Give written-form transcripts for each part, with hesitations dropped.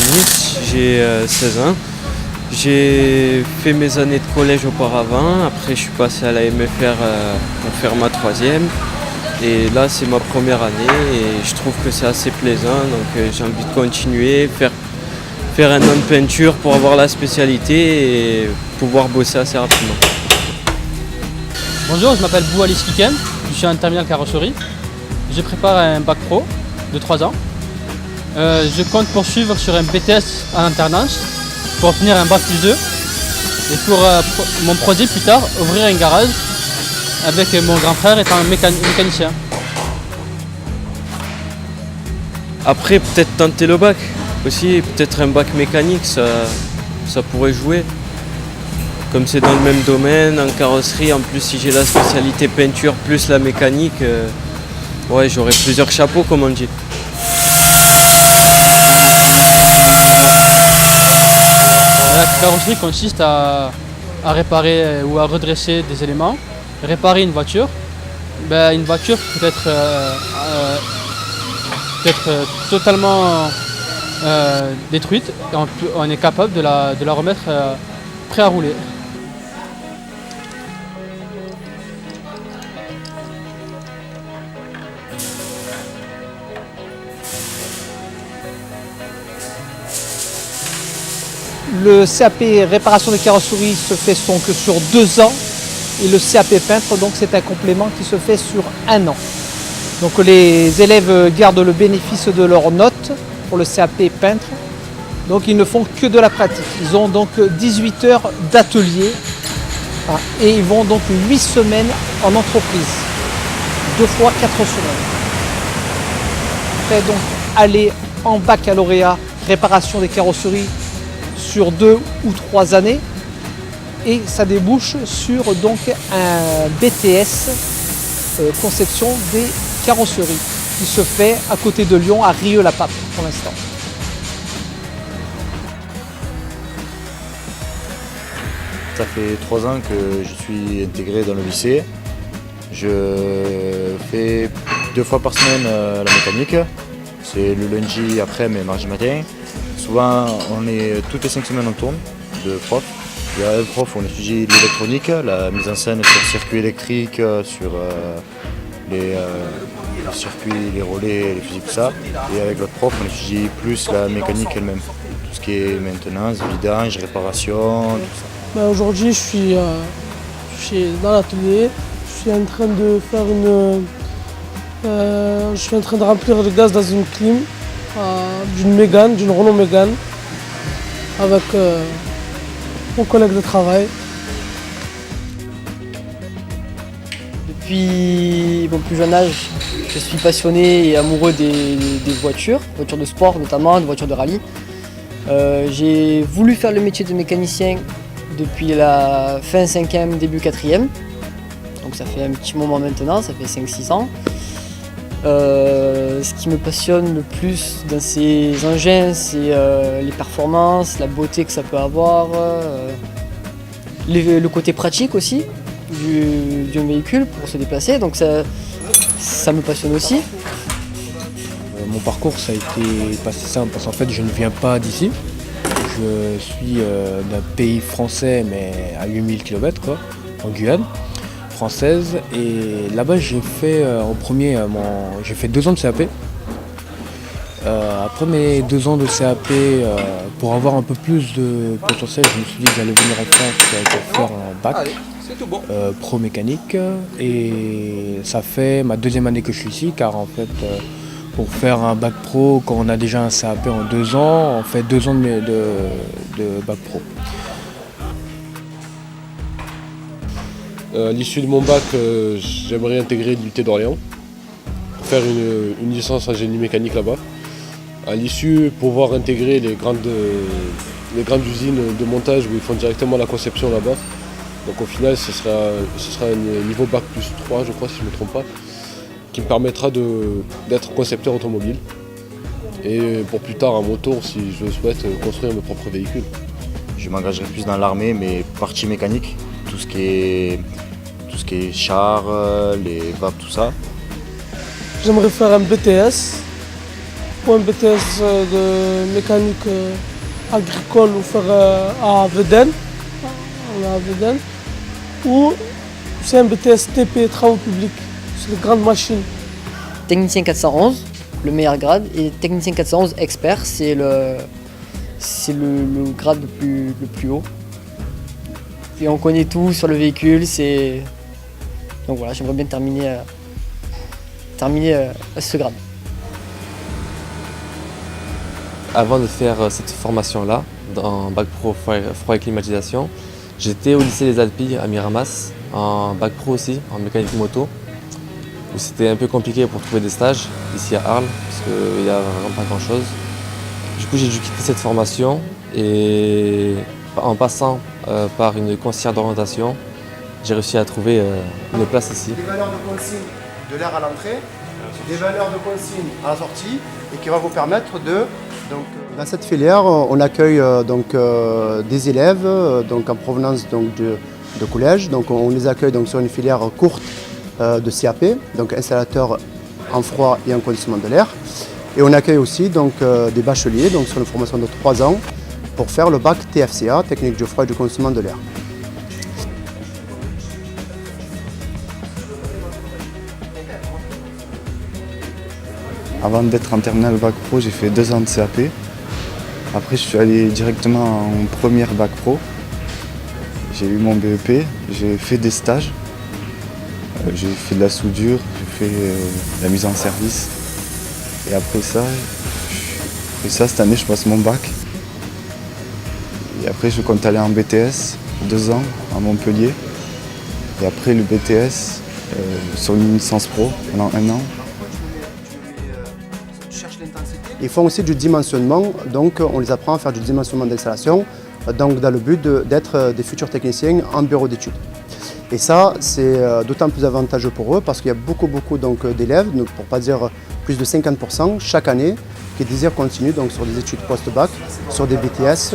Denis, j'ai 16 ans. J'ai fait mes années de collège auparavant, après je suis passé à la MFR pour faire ma troisième. Et là c'est ma première année et je trouve que c'est assez plaisant, donc j'ai envie de continuer, faire un an de peinture pour avoir la spécialité et pouvoir bosser assez rapidement. Bonjour, je m'appelle Bouali Skiken, je suis en terminale carrosserie. Je prépare un bac pro de 3 ans. Je compte poursuivre sur un BTS en alternance pour obtenir un bac plus 2. Et pour mon projet plus tard, ouvrir un garage avec mon grand frère étant mécanicien. Après peut-être tenter le bac aussi, peut-être un bac mécanique, ça pourrait jouer. Comme c'est dans le même domaine, en carrosserie, en plus si j'ai la spécialité peinture plus la mécanique, ouais, j'aurai plusieurs chapeaux comme on dit. La carrosserie consiste à réparer ou à redresser des éléments, réparer une voiture. Une voiture peut être totalement détruite et on est capable de la remettre prêt à rouler. Le CAP réparation de carrosserie se fait donc sur 2 ans et le CAP peintre donc c'est un complément qui se fait sur 1 an. Donc les élèves gardent le bénéfice de leurs notes pour le CAP peintre, donc ils ne font que de la pratique. Ils ont donc 18 heures d'atelier et ils vont donc 8 semaines en entreprise, 2 fois 4 semaines. Après donc aller en baccalauréat réparation des carrosseries sur 2 ou 3 années et ça débouche sur donc un BTS conception des carrosseries qui se fait à côté de Lyon à Rieux-la-Pape pour l'instant. Ça fait 3 ans que je suis intégré dans le lycée. Je fais 2 fois par semaine la mécanique. C'est le lundi après-midi et mardi matin. Souvent, toutes les 5 semaines on tourne de prof. Il y a un prof où on étudie l'électronique, la mise en scène sur circuits électriques, sur les circuits, les relais, les fusils, tout ça. Et avec l'autre prof, on étudie plus la mécanique elle-même. Tout ce qui est maintenance, vidange, réparation, tout ça. Aujourd'hui, je suis dans l'atelier. Je suis en train de faire je suis en train de remplir le gaz dans une clim d'une Renault Mégane avec mon collègue de travail. Depuis mon plus jeune âge, je suis passionné et amoureux des voitures de sport notamment, des voitures de rallye. J'ai voulu faire le métier de mécanicien depuis la fin 5e, début 4e. Donc ça fait un petit moment maintenant, ça fait 5-6 ans. Ce qui me passionne le plus dans ces engins, c'est les performances, la beauté que ça peut avoir, le côté pratique aussi d'un véhicule pour se déplacer, donc ça me passionne aussi. Mon parcours ça a été pas si simple parce qu'en fait je ne viens pas d'ici. Je suis d'un pays français mais à 8000 km quoi, en Guyane française, et là-bas j'ai fait j'ai fait 2 ans de CAP. Après mes 2 ans de CAP, pour avoir un peu plus de potentiel, je me suis dit que j'allais venir en France pour faire un bac pro mécanique, et ça fait ma 2e année que je suis ici, car en fait pour faire un bac pro, quand on a déjà un CAP en 2 ans, on fait 2 ans de bac pro. À l'issue de mon bac, j'aimerais intégrer l'UT d'Orléans pour faire une licence en génie mécanique là-bas. À l'issue, pouvoir intégrer les grandes usines de montage où ils font directement la conception là-bas. Donc au final, ce sera un niveau bac plus 3, je crois, si je ne me trompe pas, qui me permettra d'être concepteur automobile. Et pour plus tard, à mon tour, si je souhaite, construire mes propres véhicules. Je m'engagerai plus dans l'armée, mais partie mécanique, tout ce qui est char, les vapes, tout ça. J'aimerais faire un BTS ou un BTS de mécanique agricole ou faire à Veden, ou c'est un BTS TP, travaux publics, c'est les grandes machines. Technicien 411, le meilleur grade, et technicien 411 expert, c'est le grade le plus haut. Et on connaît tout sur le véhicule, donc voilà, j'aimerais bien terminer ce grade. Avant de faire cette formation-là, en bac pro froid et climatisation, j'étais au lycée Les Alpilles à Miramas, en bac pro aussi, en mécanique moto, où c'était un peu compliqué pour trouver des stages ici à Arles, parce qu'il n'y a vraiment pas grand-chose. Du coup, j'ai dû quitter cette formation et en passant par une conseillère d'orientation, j'ai réussi à trouver une place ici. Des valeurs de consigne de l'air à l'entrée, des valeurs de consigne à la sortie, et qui va vous permettre de... Donc, dans cette filière, on accueille des élèves en provenance de collège. Donc, on les accueille sur une filière courte de CAP, donc installateur en froid et en conditionnement de l'air. Et on accueille aussi des bacheliers sur une formation de 3 ans pour faire le bac TFCA, technique du froid et du conditionnement de l'air. Avant d'être en terminale bac pro, j'ai fait 2 ans de CAP. Après, je suis allé directement en première bac pro. J'ai eu mon BEP, j'ai fait des stages. J'ai fait de la soudure, j'ai fait de la mise en service. Et après ça, cette année, je passe mon bac. Et après, je compte aller en BTS, 2 ans, à Montpellier. Et après, le BTS sur une licence pro pendant 1 an. Ils font aussi du dimensionnement, donc on les apprend à faire du dimensionnement d'installation, dans le but d'être des futurs techniciens en bureau d'études. Et ça, c'est d'autant plus avantageux pour eux parce qu'il y a beaucoup d'élèves, pour ne pas dire plus de 50% chaque année, qui désirent continuer sur des études post-bac, sur des BTS,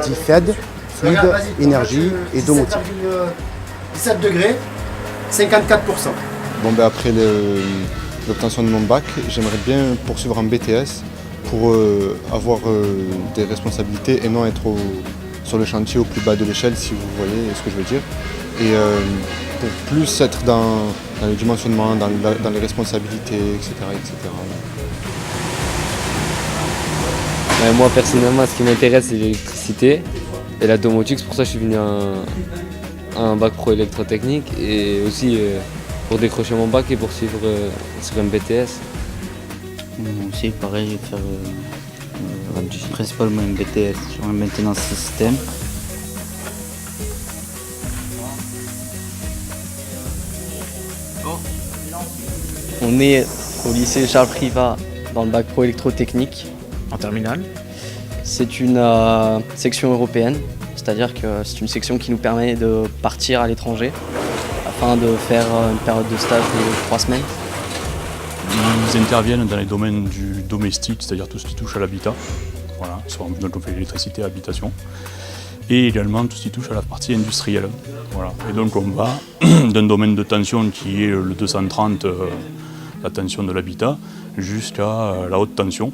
dit FED, fluide, énergie et domotique. 17 degrés, 54%. Bon, après l'obtention de mon bac, j'aimerais bien poursuivre en BTS pour avoir des responsabilités et non être sur le chantier au plus bas de l'échelle, si vous voyez ce que je veux dire. Et pour plus être dans le dimensionnement, dans les responsabilités, etc. Moi personnellement, ce qui m'intéresse, c'est l'électricité et la domotique. C'est pour ça que je suis venu en bac pro électrotechnique et aussi pour décrocher mon bac et poursuivre sur un BTS. Moi aussi, pareil, je vais faire principalement un BTS sur la maintenance système. On est au lycée Charles Privat dans le bac pro électrotechnique en terminale. C'est une section européenne, c'est-à-dire que c'est une section qui nous permet de partir à l'étranger afin de faire une période de stage de 3 semaines. Ils interviennent dans les domaines du domestique, c'est-à-dire tout ce qui touche à l'habitat. Voilà, donc on fait l'électricité, habitation. Et également tout ce qui touche à la partie industrielle. Voilà. Et donc on va d'un domaine de tension qui est le 230, la tension de l'habitat, jusqu'à la haute tension,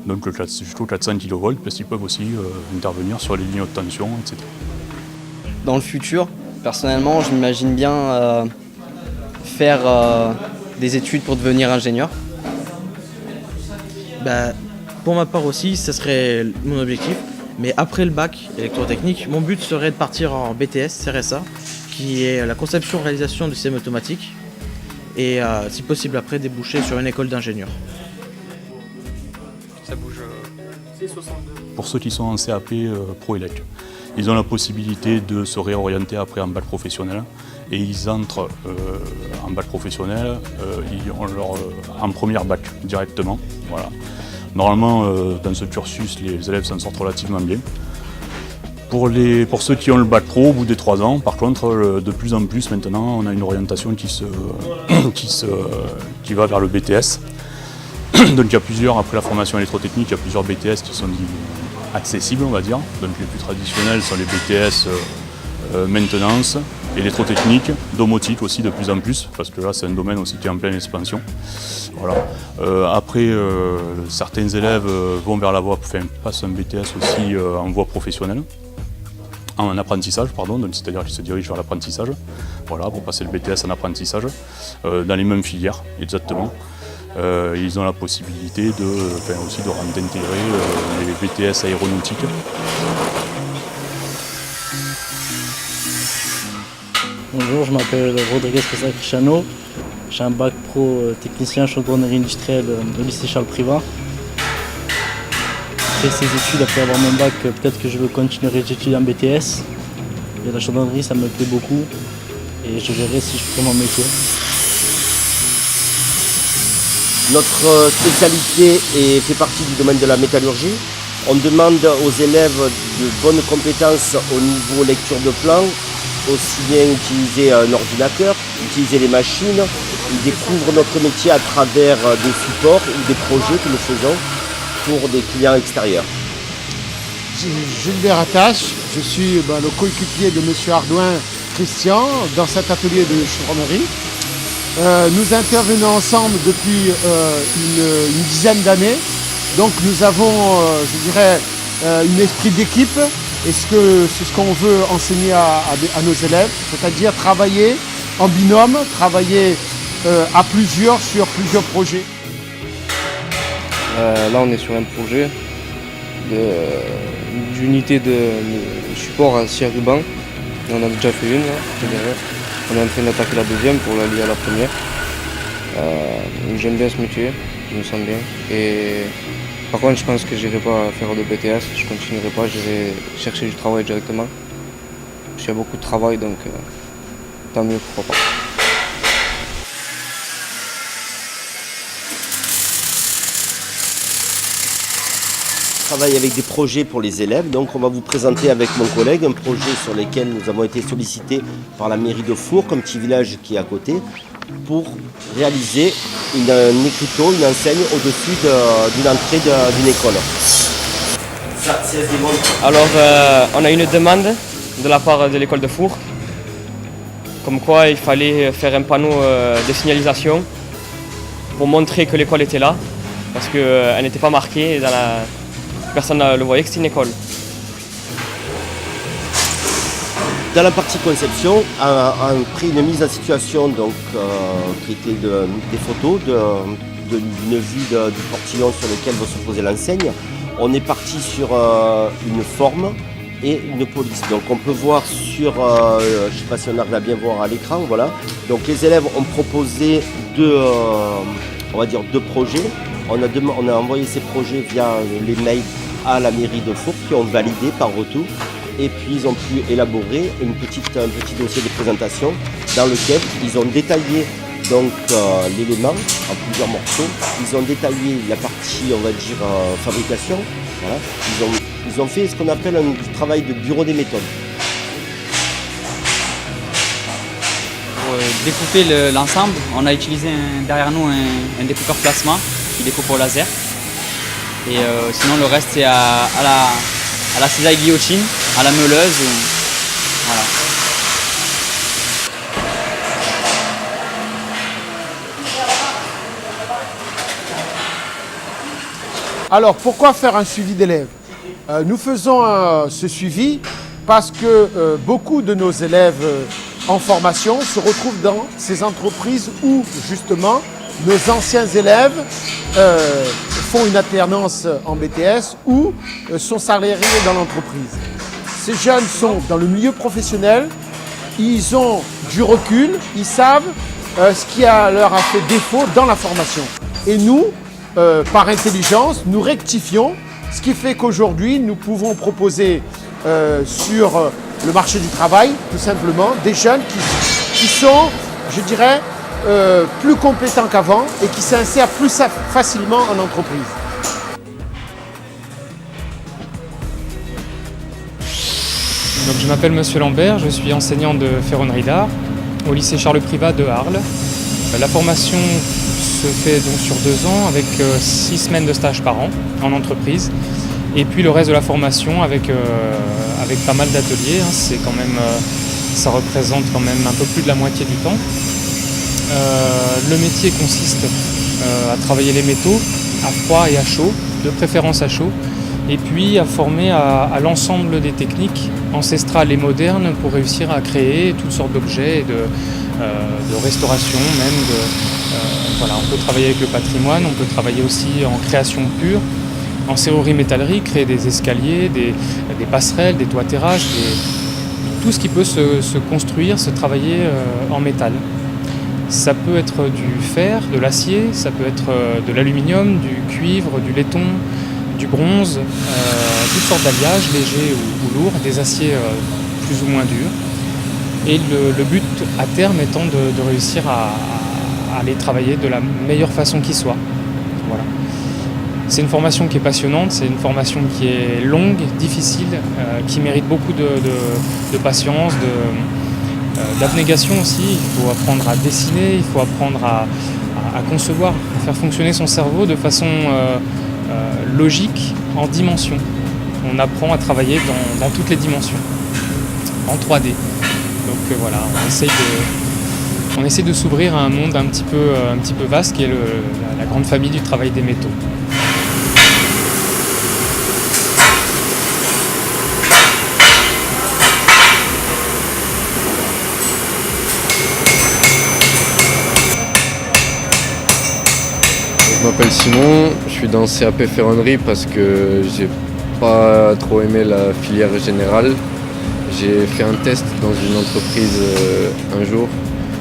donc jusqu'au 400 kV, parce qu'ils peuvent aussi intervenir sur les lignes haute tension, etc. Dans le futur, personnellement, je m'imagine bien faire des études pour devenir ingénieur. Pour ma part aussi, ce serait mon objectif. Mais après le bac électrotechnique, mon but serait de partir en BTS, CRSA, qui est la conception-réalisation du système automatique, et si possible après déboucher sur une école d'ingénieur. Ça bouge. Pour ceux qui sont en CAP Pro-Élect, ils ont la possibilité de se réorienter après en bac professionnel, et ils entrent en bac professionnel, en première bac directement. Voilà. Normalement, dans ce cursus, les élèves s'en sortent relativement bien. Pour ceux qui ont le bac pro, au bout des 3 ans, par contre, de plus en plus maintenant, on a une orientation qui va vers le BTS. Donc il y a plusieurs, après la formation électrotechnique, il y a plusieurs BTS qui sont accessibles, on va dire. Donc les plus traditionnels sont les BTS maintenance, électrotechnique, domotique aussi de plus en plus, parce que là c'est un domaine aussi qui est en pleine expansion. Voilà. Après, certains élèves vont vers la voie, passent un BTS aussi en voie professionnelle, en apprentissage, pardon, c'est-à-dire qu'ils se dirigent vers l'apprentissage, voilà, pour passer le BTS en apprentissage, dans les mêmes filières, exactement. Ils ont la possibilité d'intégrer les BTS aéronautiques. Bonjour, je m'appelle Rodriguez Casa Cristiano. J'ai un bac pro technicien chaudronnerie industrielle au lycée Charles Privat. Après ces études, après avoir mon bac, peut-être que je veux continuer les études en BTS. Et la chaudronnerie, ça me plaît beaucoup et je verrai si je ferai mon métier. Notre spécialité fait partie du domaine de la métallurgie. On demande aux élèves de bonnes compétences au niveau lecture de plan, aussi bien utiliser un ordinateur, utiliser les machines. Ils découvrent notre métier à travers des supports ou des projets que nous faisons pour des clients extérieurs. Gilbert Attache, je suis le coéquipier de M. Ardouin Christian dans cet atelier de chaudronnerie. Nous intervenons ensemble depuis une dizaine d'années. Donc nous avons, un esprit d'équipe et c'est ce qu'on veut enseigner à nos élèves, c'est-à-dire travailler en binôme, travailler à plusieurs sur plusieurs projets. Là on est sur un projet d'unité de support à 6 rubans. On en a déjà fait une là, derrière. On est en train d'attaquer la deuxième pour la lier à la première. J'aime bien ce métier, je me sens bien. Et par contre, je pense que je n'irai pas faire de BTS, je continuerai pas, j'irai chercher du travail directement. Il y a beaucoup de travail, donc tant mieux, pourquoi pas. On travaille avec des projets pour les élèves, donc on va vous présenter avec mon collègue un projet sur lequel nous avons été sollicités par la mairie de Four, comme petit village qui est à côté, pour réaliser un écriteau, une enseigne au-dessus d'une entrée d'une école. Alors on a une demande de la part de l'école de Four, comme quoi il fallait faire un panneau de signalisation pour montrer que l'école était là, parce qu'elle n'était pas marquée dans la... Personne ne le voyait que c'était une école. Dans la partie conception, on a pris une mise en situation qui était des photos d'une vue du portillon sur lequel va se poser l'enseigne. On est parti sur une forme et une police. Donc on peut voir sur, je ne sais pas si on arrive à bien voir à l'écran, voilà. Donc les élèves ont proposé deux projets. On a envoyé ces projets via les mails à la mairie de Four qui ont validé par retour. Et puis ils ont pu élaborer un petit dossier de présentation dans lequel ils ont détaillé l'élément en plusieurs morceaux. Ils ont détaillé la partie, fabrication. Voilà. Ils ont fait ce qu'on appelle un travail de bureau des méthodes. Pour découper l'ensemble, on a utilisé derrière nous un découpeur plasma qui découpe au laser. Et sinon le reste c'est à la cisaille guillotine, à la meuleuse. Voilà. Alors pourquoi faire un suivi d'élèves? Nous faisons ce suivi parce que beaucoup de nos élèves en formation se retrouvent dans ces entreprises où justement nos anciens élèves font une alternance en BTS ou sont salariés dans l'entreprise. Ces jeunes sont dans le milieu professionnel, ils ont du recul, ils savent ce qui leur a fait défaut dans la formation. Et nous, par intelligence, nous rectifions, ce qui fait qu'aujourd'hui, nous pouvons proposer sur le marché du travail, tout simplement, des jeunes qui sont, je dirais, plus compétents qu'avant et qui s'insèrent plus facilement en entreprise. Donc, je m'appelle Monsieur Lambert, je suis enseignant de ferronnerie d'art au lycée Charles Privat de Arles. La formation se fait donc sur 2 ans avec 6 semaines de stage par an en entreprise. Et puis le reste de la formation avec pas mal d'ateliers. C'est quand même Ça représente quand même un peu plus de la moitié du temps. Le métier consiste à travailler les métaux à froid et à chaud, de préférence à chaud, et puis à former à l'ensemble des techniques ancestrales et modernes pour réussir à créer toutes sortes d'objets, de restauration même. Voilà, on peut travailler avec le patrimoine, on peut travailler aussi en création pure, en serrurerie-métallerie, créer des escaliers, des passerelles, des toits terrasses, tout ce qui peut se construire, se travailler en métal. Ça peut être du fer, de l'acier, ça peut être de l'aluminium, du cuivre, du laiton, du bronze, toutes sortes d'alliages, légers ou lourds, des aciers plus ou moins durs. Et le but à terme étant de réussir à les travailler de la meilleure façon qui soit. Voilà. C'est une formation qui est passionnante, c'est une formation qui est longue, difficile, qui mérite beaucoup de patience, d'abnégation aussi. Il faut apprendre à dessiner, il faut apprendre à concevoir, à faire fonctionner son cerveau de façon logique, en dimension. On apprend à travailler dans toutes les dimensions, en 3D. Donc voilà, on essaie de s'ouvrir à un monde un petit peu vaste qui est la grande famille du travail des métaux. Je m'appelle Simon, je suis dans CAP ferronnerie parce que j'ai pas trop aimé la filière générale. J'ai fait un test dans une entreprise un jour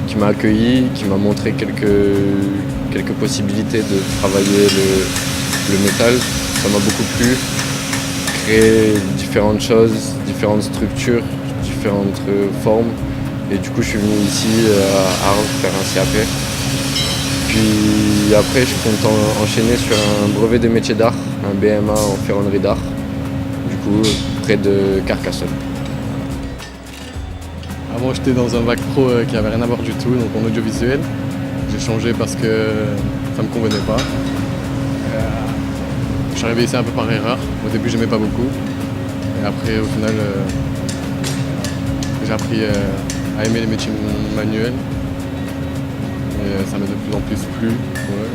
qui m'a accueilli, qui m'a montré quelques possibilités de travailler le métal. Ça m'a beaucoup plu. Créer différentes choses, différentes structures, différentes formes. Et du coup je suis venu ici à Arles faire un CAP. Puis après, je compte enchaîner sur un brevet des métiers d'art, un BMA en ferronnerie d'art, du coup, près de Carcassonne. Avant, j'étais dans un bac pro qui n'avait rien à voir du tout, donc en audiovisuel. J'ai changé parce que ça ne me convenait pas. Je suis arrivé ici un peu par erreur. Au début, j'aimais pas beaucoup. Et après, au final, j'ai appris à aimer les métiers manuels. Et ça m'a de plus en plus plu. Ouais.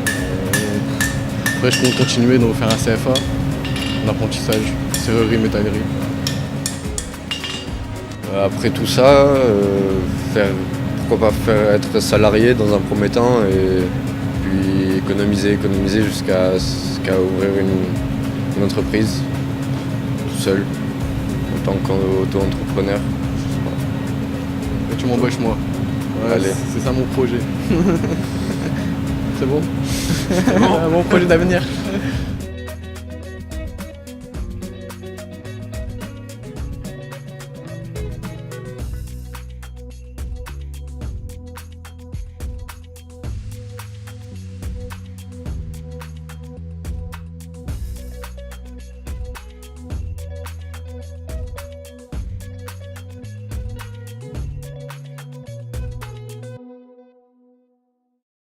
Après, je compte continuer, donc faire un CFA en apprentissage, serrurerie, métallerie. Après tout ça, pourquoi pas être salarié dans un premier temps et puis économiser jusqu'à ouvrir une entreprise tout seul en tant qu'auto-entrepreneur. Et tu m'embauches moi. Ouais, allez. C'est ça mon projet. C'est bon? C'est bon. Un bon projet d'avenir.